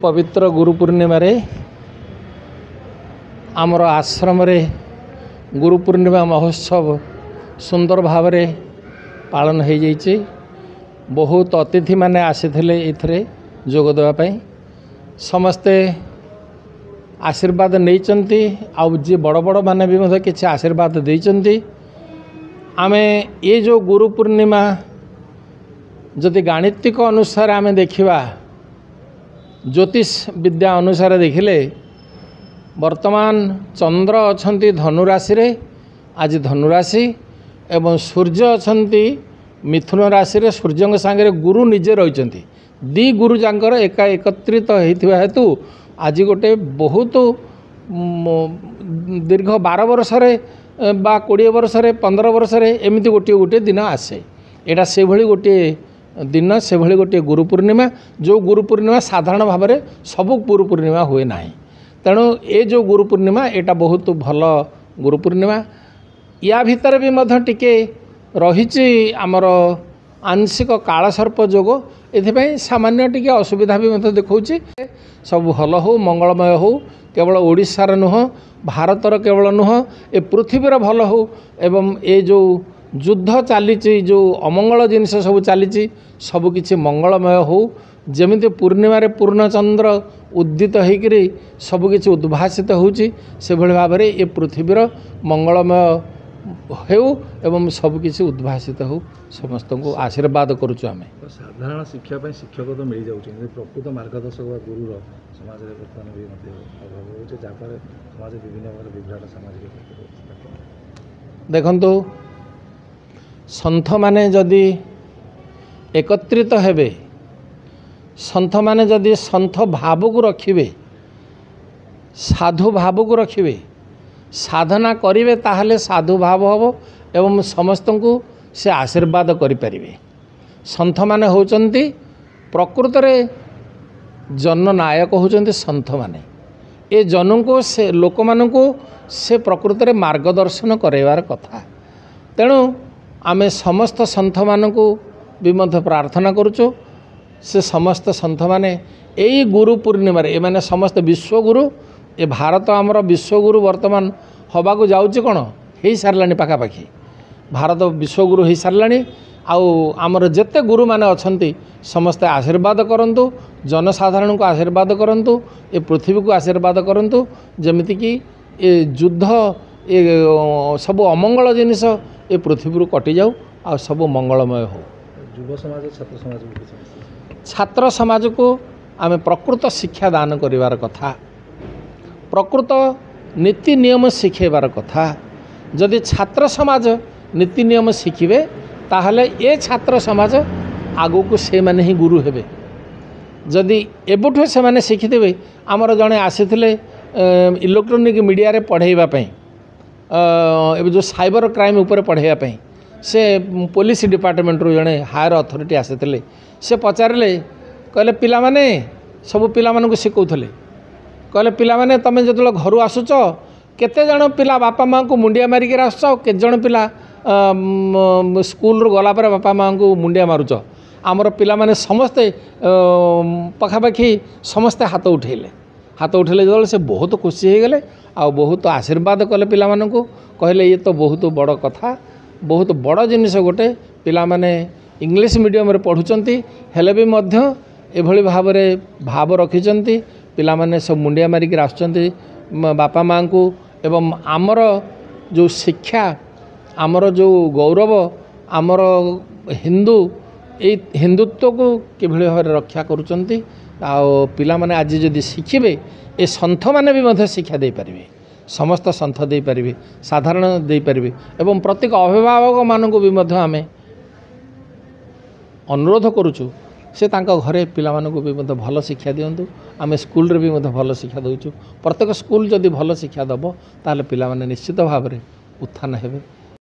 पवित्र गुरु पूर्णिमा रे आमर आश्रम रे गुरु पूर्णिमा महोत्सव सुंदर भाव रे पालन हो जाइए। बहुत अतिथि माने आसीथिले इथरे जोग देवा पई समस्ते आशीर्वाद नैचंती आउ जे बड़ बड़ माने भी मते किछि आशीर्वाद दैचंती। आमे ये जो गुरु पूर्णिमा जदि गाणितिक अनुसार आमे देखिबा ज्योतिष विद्या अनुसार देखिले वर्तमान चंद्र अछंती धनुराशि रे आज धनुराशि एवं सूर्य अछंती मिथुन राशि रे सूर्य सांगे गुरु निजे रहिचंती दी गुरु जांकर एका एकत्रित होइथिबा हेतु आज गोटे बहुत दीर्घ 12 वर्ष रे बा 20 वर्ष रे 15 वर्ष रे एमिति गोटे दिन आसे। एटा से भली गोटे दिन से भली गोटे गुरु पूर्णिमा जो गुरु पूर्णिमा साधारण भाव में सब गुरु पूर्णिमा हुए ना। तेणु ये जो गुरु पूर्णिमा एटा बहुत भल गुरु पूर्णिमा। या भितर भी मध्य टिके रही आमर आंशिक कालसर्प जोग एथिपाई सामान्य टिके असुविधा भी मत देखौछि। सब भल हो मंगलमय हो केवल ओडिशार नुह भारतर केवल नुह ए पृथ्वीर भल हो एवं ये जो युद्ध चली जो अमंगल जिनिस सब चली सबकि मंगलमय हो जमिति पूर्णिमा रे पूर्णचंद्र उद्दित होकर सबकि उद्भासित होची से भली भाव में ये पृथ्वीर मंगलमय हो एवं सबकि उद्भासित हो समस्त को आशीर्वाद करुचु। आम साधारण शिक्षा शिक्षक तो मिल जाऊँ प्रकृत मार्गदर्शक व गुरुर समाज में बर्तमान भी अभाव हो जहाँफल समाज विभिन्न प्रकार विभ्राट सामाजिक देखंतु सन्थ माने जदि एकत्रित हेबे सन्थ माने जदि सन्थ भाव को रखिबे साधु भाव को रखिबे साधना करिवे ताहले साधु भाव हबो एवं समस्त को से आशीर्वाद करि परिबे। सन्थ माने होचंती प्रकृत रे जननायक होचंती सन्थ माने ए जन को से लोक मान को से प्रकृत रे मार्गदर्शन करैवार कथा। तेणु आमे समस्त सन्थ मान को भी मध्य प्रार्थना करुचु से समस्त सन्थ माने यही गुरु पूर्णिमा रे माने समस्त विश्वगुरु ए भारत आमर विश्वगुरु वर्तमान हवाक जाऊँच कौन हो सारे पाखापाखि भारत विश्वगुरु हो सारे आमर जेते गुरु माने अछंती समस्ते आशीर्वाद करंतु जनसाधारण को आशीर्वाद करंतु ए पृथ्वी को आशीर्वाद करंतु जमिति कि ए युद्ध ए सब अमंगल जिनिस ए पृथ्वी कटि जाऊ आ सब मंगलमय हो। युव समाज छात्र समाज को आमे प्रकृत शिक्षा दान करिवार कथा प्रकृत नीति नियम शिखेबार कथा। जदि छात्र समाज नीति नियम शिखिबे ताहले ए छात्र समाज आगो को से माने ही गुरु हेबे। जदि एबुठु से माने शिखिदेबे आमर जड़े आसीथिले इलेक्ट्रोनिक मीडिया रे पढ़ाइबा पई ए जो साइबर क्राइम ऊपर पढ़ाइबा पई से पुलिस डिपार्टमेंट रो जड़े हायर अथॉरिटी आसीथिले से पचारले कहले पिला माने सब पिला मानकु शिखौथले कहले पिला माने तमे जतले घर आसुच केते जण पिला बापा माँ को मुंडिया मारिक आसुच केते जण पिला स्कूल रो गला पर बापा माँ को मुंडिया मारुच आमर पिला माने समस्ते पखापाखि समस्ते हाथ उठेले जो से बहुत खुशी हो गले आ बहुत आशीर्वाद कले पिला मानकु कहले ये तो बहुत बड़ कथा बहुत बड़ जिनिस गोटे पिला माने इंग्लिश मीडियम रे पढ़ुचंती हेले भी मध्य एभली भाव रे भाव रखिचंती पिला माने सब मुंडिया मारिक आसुचंती बापा माँ को एवं आमर जो शिक्षा आमर जो गौरव आमर हिंदू ये हिंदुत्व को किभली भाव रक्षा करुचंती आ पिला माने आज जदि शिखिबे ए सन्थ माने भी मध्य शिक्षा दे पारिबे समस्त सन्थ दे पारिबे साधारण दे पारिबे एवं प्रत्येक अभिभावक मान को भी मध्य आमे अनुरोध करुचु से तांका घरे पिला मानकु भी मध्य भल शिक्षा दियंतु। आमे स्कूल रे भी मध्य भल शिक्षा दउचु प्रत्येक स्कूल जदि भल शिक्षा दबो ताले पिला माने निश्चित भाव में उत्थान हेबे।